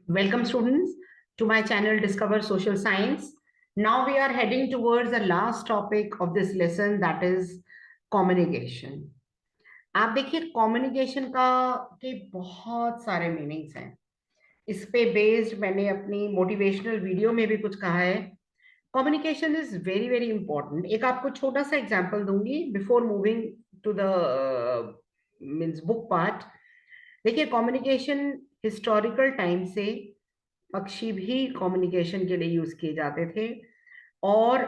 Welcome students to my channel Discover Social Science. Now we are heading towards the last topic of this lesson, that is communication. आप देखिए communication का के बहुत सारे meanings हैं. इस पे बेस्ड मैंने अपनी मोटिवेशनल वीडियो में भी कुछ कहा है. Communication is very very important. एक आपको छोटा सा एग्जांपल दूंगी before moving to the means book part. देखिए कम्युनिकेशन हिस्टोरिकल टाइम से पक्षी भी कम्युनिकेशन के लिए यूज किए जाते थे. और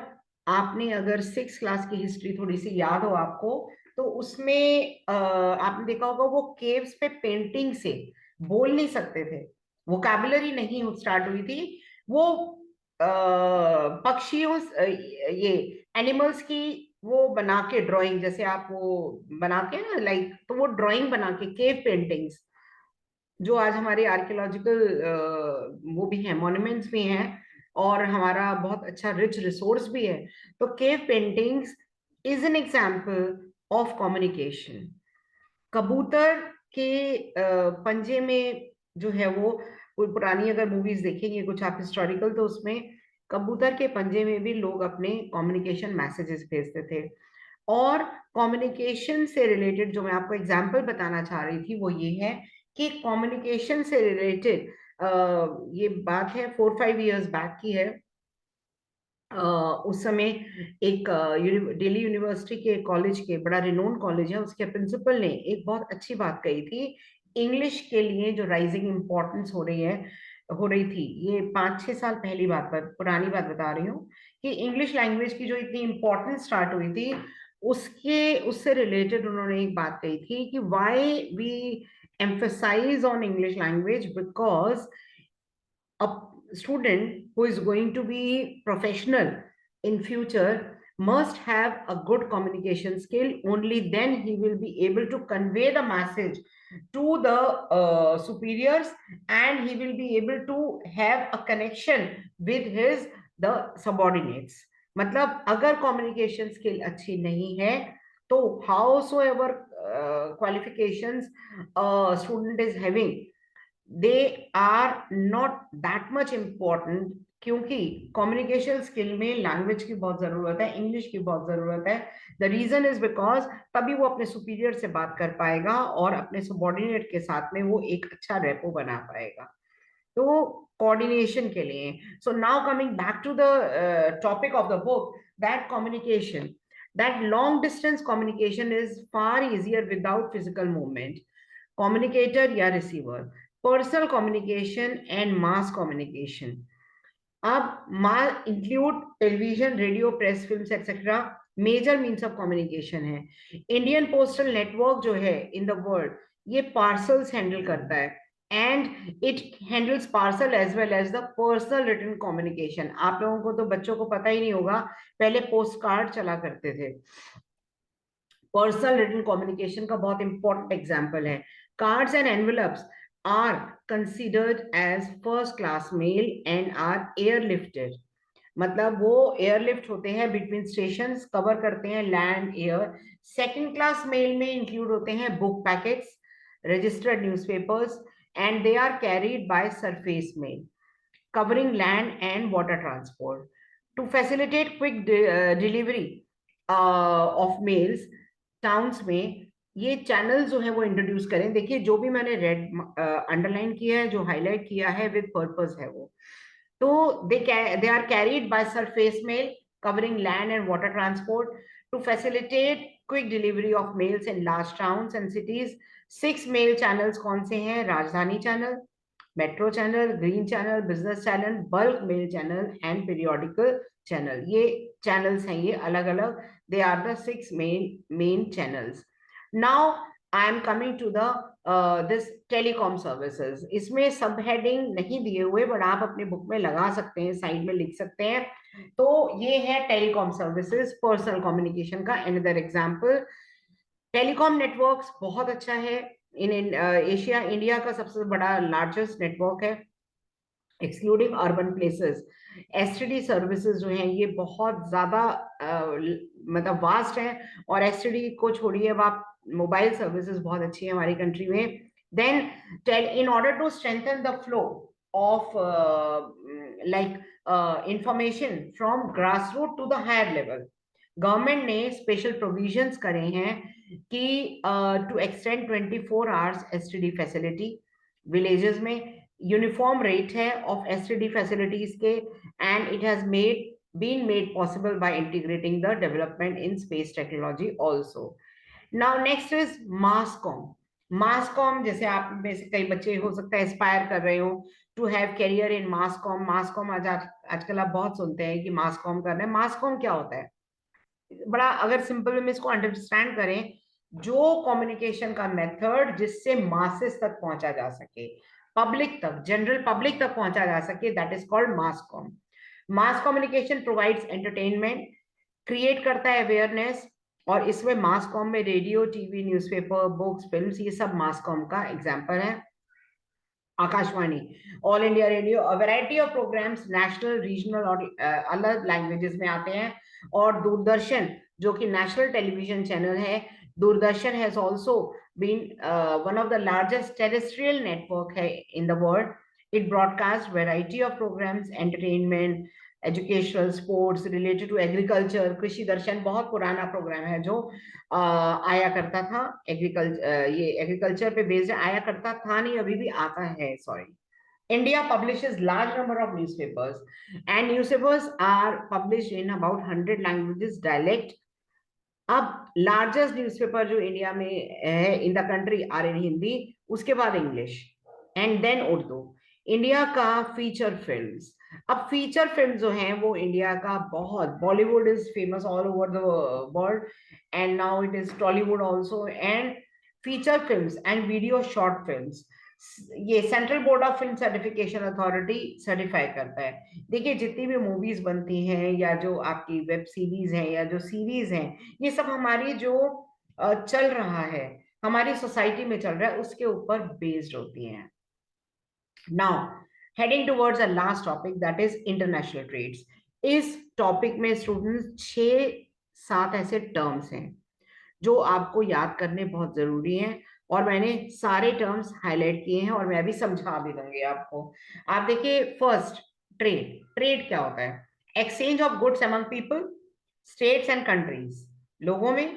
आपने अगर 6 क्लास की हिस्ट्री थोड़ी सी याद हो आपको, तो उसमें आपने देखा होगा वो केव्स पे पेंटिंग से बोल नहीं सकते थे. वोकैबुलरी नहीं स्टार्ट हुई थी. वो पक्षियों ये एनिमल्स की वो बना के ड्राइंग, जैसे आप वो बना के ना लाइक, तो वो ड्राइंग बना के केव पेंटिंग्स जो आज हमारे आर्कियोलॉजिकल वो भी है, मॉन्यूमेंट्स भी हैं, और हमारा बहुत अच्छा रिच रिसोर्स भी है. तो cave paintings is an example of communication. कबूतर के पंजे में जो है वो, कोई पुरानी अगर मूवीज देखेंगे कुछ आप हिस्टोरिकल, तो उसमें कबूतर के पंजे में भी लोग अपने कम्युनिकेशन मैसेजेस भेजते थे. और कम्युनिकेशन से रिलेटेड जो मैं आपको एग्जांपल बताना चाह रही थी वो ये है कि कम्युनिकेशन से रिलेटेड ये बात है 4-5 इयर्स बैक की है. उस समय एक दिल्ली यूनिवर्सिटी के कॉलेज के, बड़ा रिनोन कॉलेज है, उसके प्रिंसिपल ने एक बहुत अच्छी बात कही थी. इंग्लिश के लिए जो राइजिंग इम्पोर्टेंस हो रही थी, ये 5-6 साल पहली बात, पुरानी बात बता रही हूँ, कि इंग्लिश लैंग्वेज की जो इतनी इम्पोर्टेंस स्टार्ट हुई थी, उससे रिलेटेड उन्होंने एक बात कही थी कि why we emphasize on English language, because a student who is going to be professional in future must have a good communication skill. Only then he will be able to convey the message to the superiors, and he will be able to have a connection with his the subordinates. मतलब अगर communication skill अच्छी नहीं है, तो howsoever qualifications a student is having, they are not that much important. क्योंकि communication skill में language की बहुत जरूरत है, इंग्लिश की बहुत जरूरत है. द रीजन इज बिकॉज तभी वो अपने सुपीरियर से बात कर पाएगा और अपने सबॉर्डिनेट के साथ में वो एक अच्छा रेपो बना पाएगा. तो कोऑर्डिनेशन के लिए. So now coming back to the topic of the book, that communication, that long distance communication is far easier without physical movement. Communicator या receiver, personal communication and mass communication. अब mass include television, radio, press, films etcetera. Major means of communication है. Indian postal network जो है in the world, ये parcels handle करता है, and it handles parcel as well as the personal written communication. आप लोगों को तो बच्चों को पता ही नहीं होगा, पहले पोस्ट कार्ड चला करते थे. पर्सनल रिटन कम्युनिकेशन का बहुत इंपॉर्टेंट एग्जाम्पल है. Cards and envelopes are considered as first class mail and are airlifted. मतलब वो एयरलिफ्ट होते हैं बिटवीन स्टेशन, कवर करते हैं land air. Second class mail में इंक्लूड होते हैं book packets, registered newspapers, and they are carried by surface mail covering land and water transport. To facilitate quick delivery of mails, towns में ये channel जो है वो इंट्रोड्यूस करें. देखिए जो भी मैंने रेड अंडरलाइन किया है, जो हाईलाइट किया है, विद पर्पस है वो. तो they are carried by surface mail covering land and water transport to facilitate quick delivery of mails in large towns and cities. 6 mail channels कौन से हैं? Rajdhani channel, metro channel, green channel, business channel, bulk mail channel and periodical channel. ये channels हैं, ये अलग अलग. They are the 6 main channels. Now I am coming to the this telecom services. इसमें सब हेडिंग नहीं दिए हुए, बट आप अपने बुक में लगा सकते हैं, साइड में लिख सकते हैं. तो ये है टेलीकॉम सर्विसेज, पर्सनल कम्युनिकेशन का अनदर एग्जांपल. टेलीकॉम नेटवर्क्स बहुत अच्छा है. इन एशिया, इंडिया का सबसे बड़ा लार्जेस्ट नेटवर्क है, excluding urban places. STD services जो हैं ये बहुत ज्यादा मतलब वास्ट है. और एसटीडी को छोड़िए, अब आप मोबाइल सर्विसेज बहुत अच्छी है हमारी कंट्री में. Then in order to strengthen the flow of like information from grassroots to the higher level. Government ने स्पेशल प्रोविजंस करे हैं कि to extend 24 hours STD facility villages में। यूनिफॉर्म रेट है ऑफ एसटीडी फैसिलिटीज के, and it has made been made possible by integrating the development in space technology also. Now next is mass com. Mass com, जैसे आप में से कई बच्चे हो सकता है एस्पायर कर रहे हो to have career in mass com. Mass com आजकल आप बहुत सुनते हैं कि मासकॉम कर रहे हैं। मासकॉम क्या होता है? बड़ा अगर सिंपल वे में इसको अंडरस्टैंड करें, जो कम्युनिकेशन का मेथड जिससे मासेस तक पहुंचा जा सके, पब्लिक तक, जनरल पब्लिक तक पहुंचा जा सके, that is called mass com. Mass communication provides entertainment, create करता है अवेयरनेस, और इसमें मास कॉम में radio, TV, newspaper, books, films, ये सब मास कॉम का एग्जांपल है। Akashvani, all India radio, a variety of programs national, regional और अलग लैंग्वेजेस में आते हैं। और दूरदर्शन, जो कि नेशनल टेलीविजन चैनल है, Doordarshan has also been one of the largest terrestrial network है in the world. It broadcast variety of programmes, entertainment, educational, sports, related to agriculture. Krishi Darshan बहुत पुराना प्रोग्राम है जो आया करता था। ये एग्रीकल्चर पे बेस्ड आया करता था, नहीं अभी भी आता है, sorry. India publishes large number of newspapers, and newspapers are published in about 100 languages dialect. अब लार्जेस्ट न्यूज़पेपर जो इंडिया में है in the country are in Hindi, उसके बाद English, and then Urdu. India का फीचर फिल्म्स, अब फीचर फिल्म जो हैं वो इंडिया का बहुत, Bollywood is famous all over the world, and now it is Tollywood also. And feature films and video short films, ये central board of film certification authority certify करता है। देखिए जितनी भी मूवीज बनती हैं या जो आपकी वेब सीरीज है या जो सीरीज हैं, ये सब हमारी जो चल रहा है, हमारी सोसाइटी में चल रहा है, उसके ऊपर बेस्ड होती हैं। Now heading towards a last topic, that is international trades. इस टॉपिक में स्टूडेंट्स 6-7 ऐसे टर्म्स हैं जो आपको याद करने बहुत जरूरी हैं, और मैंने सारे टर्म्स हाईलाइट किए हैं और मैं भी समझा भी दूंगी आपको। आप देखिए, फर्स्ट, ट्रेड। ट्रेड क्या होता है? Exchange of goods among people, states and countries. लोगों में,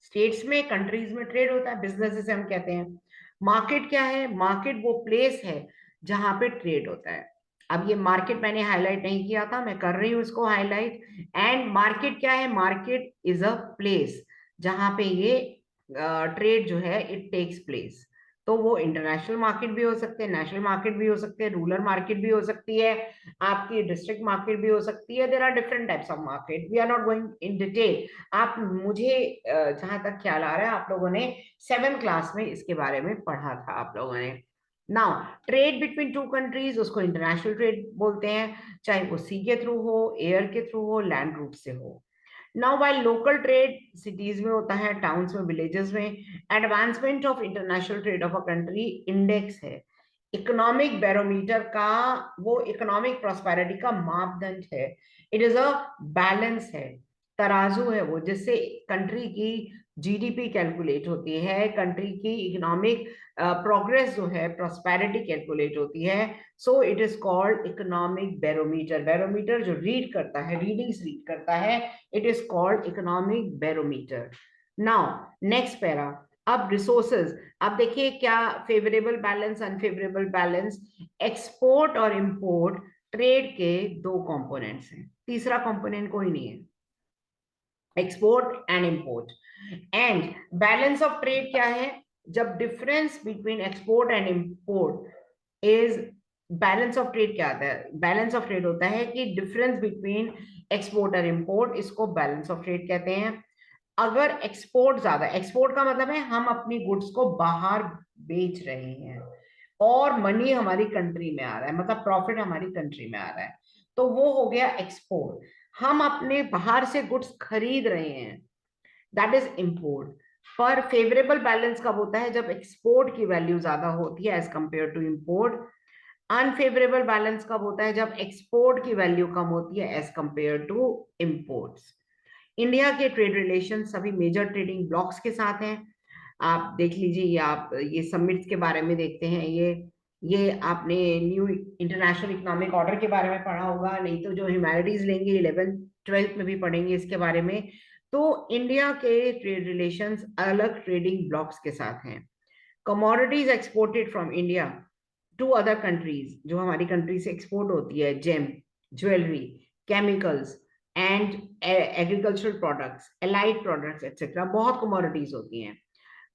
स्टेट्स में, कंट्रीज में ट्रेड होता है, बिजनेस जिसे हम कहते हैं। मार्केट क्या है? मार्केट वो प्लेस है जहां पे ट्रेड होता है। अब ये मार्केट मैंने हाईलाइट नहीं किया था, मैं कर रही हूं इसको हाईलाइट। एंड मार्केट क्या है? मार्केट इज अ प्लेस जहां पे ये ट्रेड जो है इट टेक्स प्लेस। तो वो इंटरनेशनल मार्केट भी हो सकते हैं, नेशनल मार्केट भी हो सकते हैं, रूरल मार्केट भी हो सकती है, आपकी डिस्ट्रिक्ट मार्केट भी हो सकती है। There are different types of market, we are not going in detail. आप, मुझे जहां तक ख्याल आ रहा है, आप लोगों ने 7th क्लास में इसके बारे में पढ़ा था आप लोगों ने। Now trade between two countries, उसको इंटरनेशनल ट्रेड बोलते हैं, चाहे वो सी के थ्रू हो, एयर के थ्रू हो, लैंड रूट से हो। Now while local trade cities में होता है, टाउन्स में, विलेजेस में। Advancement of international trade of a country index है, इकोनॉमिक बैरोमीटर का, वो इकोनॉमिक प्रॉस्पेरिटी का मापदंड है। इट इज अ बैलेंस है, तराजू है वो, जिससे कंट्री की जीडीपी कैलकुलेट होती है, कंट्री की इकोनॉमिक प्रोग्रेस जो है, प्रॉस्पेरिटी कैलकुलेट होती है। सो it is called economic barometer. Barometer जो रीड करता है, रीडिंग्स रीड करता है, it is called economic barometer. Now next para, अब रिसोर्सेज। अब देखिए क्या, favourable balance, unfavourable balance, export और इंपोर्ट ट्रेड के 2 कंपोनेंट्स हैं, तीसरा कंपोनेंट कोई नहीं है। Export and import. And balance of trade क्या है? जब difference between export and import is, balance of trade क्या आता है? बैलेंस ऑफ ट्रेड होता है कि डिफरेंस बिटवीन एक्सपोर्ट और इंपोर्ट, इसको बैलेंस ऑफ ट्रेड कहते हैं। अगर एक्सपोर्ट ज्यादा, एक्सपोर्ट का मतलब है हम अपनी गुड्स को बाहर बेच रहे हैं और मनी हमारी कंट्री में आ रहा है, मतलब प्रॉफिट हमारी कंट्री में आ रहा है, तो वो हो गया एक्सपोर्ट। हम अपने बाहर से गुड्स खरीद रहे हैं, दैट इज इंपोर्ट। पर फेवरेबल बैलेंस कब होता है? जब एक्सपोर्ट की वैल्यू ज्यादा होती है as compare to import. Unfavourable balance कब होता है? जब एक्सपोर्ट की वैल्यू कम होती है as compare to imports. India के ट्रेड रिलेशन सभी मेजर ट्रेडिंग ब्लॉक्स के साथ हैं। आप देख लीजिए, ये आप ये समिट्स के बारे में देखते हैं, ये ये आपने न्यू इंटरनेशनल इकोनॉमिक ऑर्डर के बारे में पढ़ा होगा, नहीं तो जो ह्यूमैनिटीज लेंगे 11th 12th में भी पढ़ेंगे इसके बारे में। तो इंडिया के ट्रेड रिलेशंस अलग ट्रेडिंग ब्लॉक्स के साथ हैं। Commodities exported from India to other countries, जो हमारी कंट्री से एक्सपोर्ट होती है, gem, jewellery, chemicals and agricultural products, allied products etcetera, बहुत कमोडिटीज होती हैं।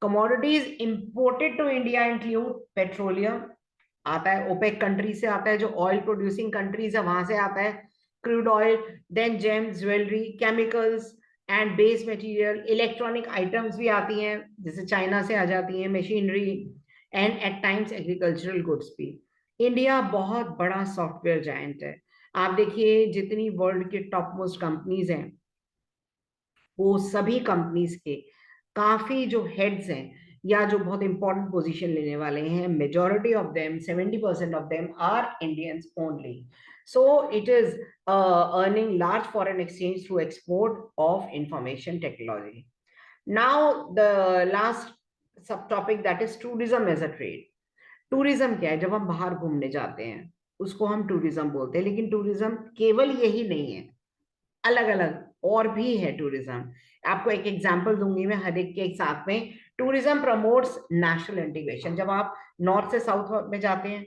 Commodities imported to India include petroleum, आता है ओपेक कंट्री से आता है, जो ऑयल प्रोड्यूसिंग कंट्रीज है वहां से आता है crude oil, then gems, jewellery, chemicals and base material, electronic items भी आती हैं जैसे चाइना से आ जाती हैं, machinery and at times agricultural goods भी। इंडिया बहुत बड़ा सॉफ्टवेयर जायंट है। आप देखिए जितनी वर्ल्ड के टॉप मोस्ट कंपनीज हैं, वो सभी कंपनीज के काफी जो हेड्स हैं या जो बहुत इंपॉर्टेंट पोजीशन लेने वाले हैं, majority of them, 70% of them are Indians only. So it is earning large foreign exchange through export of information technology. Now the last sub topic, that is tourism as a trade. Tourism क्या है? जब हम बाहर घूमने जाते हैं उसको हम टूरिज्म बोलते हैं, लेकिन टूरिज्म केवल यही नहीं है, अलग अलग और भी है टूरिज्म। आपको एक एग्जांपल दूंगी मैं हर एक के साथ में। Tourism promotes national integration. जब आप नॉर्थ से साउथ में जाते हैं,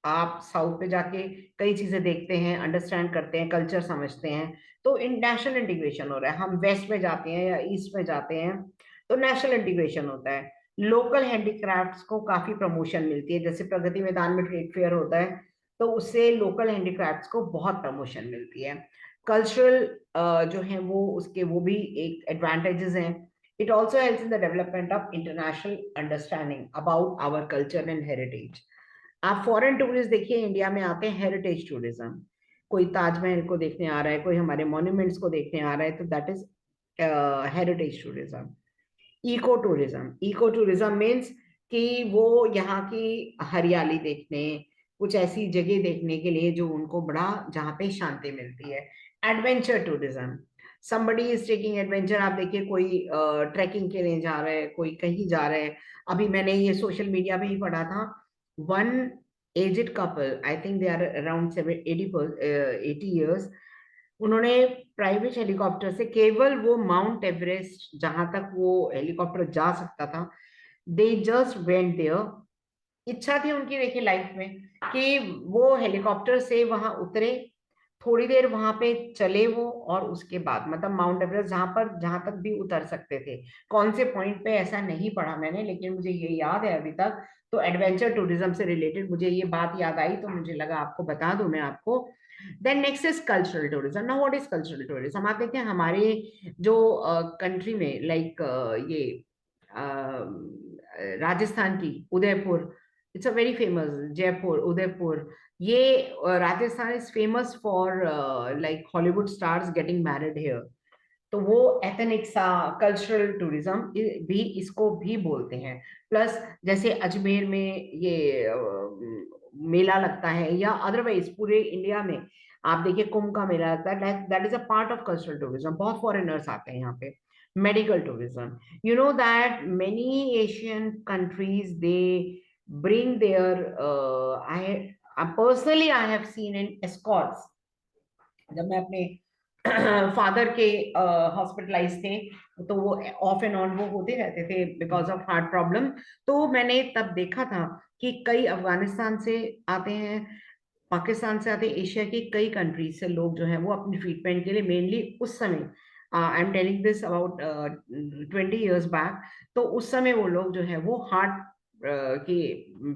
आप साउथ पे जाके कई चीजें देखते हैं, अंडरस्टैंड करते हैं, कल्चर समझते हैं, तो नेशनल इंटीग्रेशन हो रहा है। हम वेस्ट में जाते हैं या ईस्ट में जाते हैं तो नेशनल इंटीग्रेशन होता है। लोकल हैंडीक्राफ्ट्स को काफी प्रमोशन मिलती है, जैसे प्रगति मैदान में ट्रेड फेयर होता है तो उससे लोकल हैंडीक्राफ्ट्स को बहुत प्रमोशन मिलती है। कल्चरल जो है वो उसके वो भी एक एडवांटेजेस हैं। It also helps in the development of international understanding about our culture and heritage. आप फॉरेन टूरिस्ट देखिए इंडिया में आते हैं हेरिटेज टूरिज्म, कोई ताजमहल को देखने आ रहा है, कोई हमारे मॉन्यूमेंट्स को देखने आ रहा है, तो that is heritage tourism. Eco tourism means कि वो यहाँ की हरियाली देखने, कुछ ऐसी जगह देखने के लिए जो उनको बड़ा, जहाँ पे शांति मिलती है। Adventure tourism, somebody is taking adventure। आप देखिए कोई ट्रैकिंग के लिए जा रहा है, कोई कहीं जा रहा है। अभी मैंने ये सोशल मीडिया पे ही पढ़ा था, one aged couple, I think they are around 80 years, उन्होंने प्राइवेट हेलीकॉप्टर से केवल वो माउंट एवरेस्ट जहां तक वो हेलीकॉप्टर जा सकता था, दे जस्ट वेंट देयर। इच्छा थी उनकी, देखिए लाइफ में, कि वो हेलीकॉप्टर से वहां उतरे, थोड़ी देर वहां पे चले वो, और उसके बाद मतलब माउंट एवरेस्ट जहां पर जहां तक भी उतर सकते थे। कौन से पॉइंट पे ऐसा नहीं पढ़ा मैंने, लेकिन मुझे ये याद है अभी तक। तो एडवेंचर टूरिज्म से रिलेटेड मुझे ये बात याद आई तो मुझे लगा आपको बता दूं मैं आपको। Then next is cultural tourism. Now what is cultural tourism? आप देखते हैं हमारे जो कंट्री में, लाइक ये राजस्थान की Udaipur, it's a very famous, Jaipur, Udaipur, ये Rajasthan is famous for like Hollywood stars getting married here. तो वो एथनिक सा कल्चरल टूरिज्म भी इसको भी बोलते हैं। प्लस जैसे अजमेर में ये मेला लगता है, या अदरवाइज पूरे इंडिया में आप देखिए कुंभ का मेला लगता है, that is a part of cultural tourism. बहुत फॉरेनर्स आते हैं यहाँ पे। Medical tourism, you know that many Asian countries they bring their personally I have seen in escorts, जब मैं अपने फादर के हॉस्पिटलाइज थे तो वो ऑफ एंड ऑन वो होते रहते थे बिकॉज ऑफ हार्ट प्रॉब्लम। तो मैंने तब देखा था कि कई अफगानिस्तान से आते हैं, पाकिस्तान से आते हैं, एशिया की कई कंट्रीज से लोग जो है वो अपनी ट्रीटमेंट के लिए मेनली उस समय, I am telling this about 20 years back, तो उस समय वो लोग जो है वो हार्ट की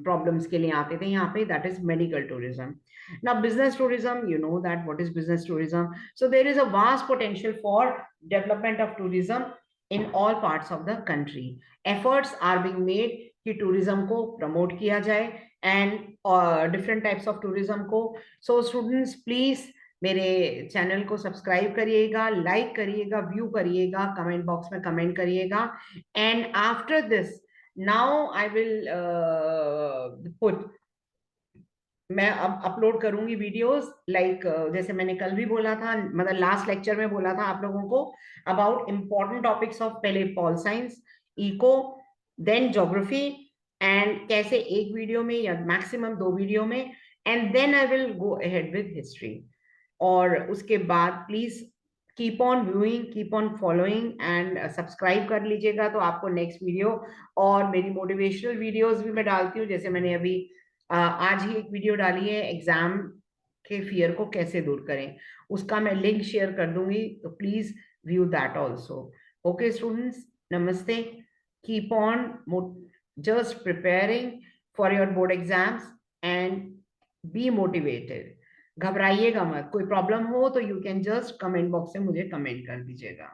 प्रॉब्लम्स के लिए आते थे यहाँ पे। That is medical tourism. Now, business tourism, you know that what is business tourism. So there is a vast potential for development of tourism in all parts of the country. Efforts are being made कि tourism को promote किया जाए and different types of tourism को। So students, please मेरे channel को subscribe करिएगा, like करिएगा, view करिएगा, कमेंट बॉक्स में कमेंट करिएगा। And after this now I will put, मैं अब अपलोड करूंगी वीडियोस, लाइक जैसे मैंने कल भी बोला था, मतलब लास्ट लेक्चर में बोला था आप लोगों को, अबाउट इंपॉर्टेंट टॉपिक्स ऑफ, पहले pol science, eco, then geography and कैसे एक वीडियो में या मैक्सिमम 2 वीडियो में, and then I will go ahead with history. और उसके बाद please keep on viewing, keep on following and subscribe कर लीजिएगा, तो आपको नेक्स्ट वीडियो और मेरी मोटिवेशनल वीडियोस भी मैं डालती हूँ। जैसे मैंने अभी आज ही एक वीडियो डाली है, एग्जाम के फियर को कैसे दूर करें, उसका मैं लिंक शेयर कर दूंगी, तो please view that also. Okay students, नमस्ते। Keep on just preparing for your board exams and be motivated. घबराइएगा मत, कोई प्रॉब्लम हो तो you can just comment box में मुझे कमेंट कर दीजिएगा।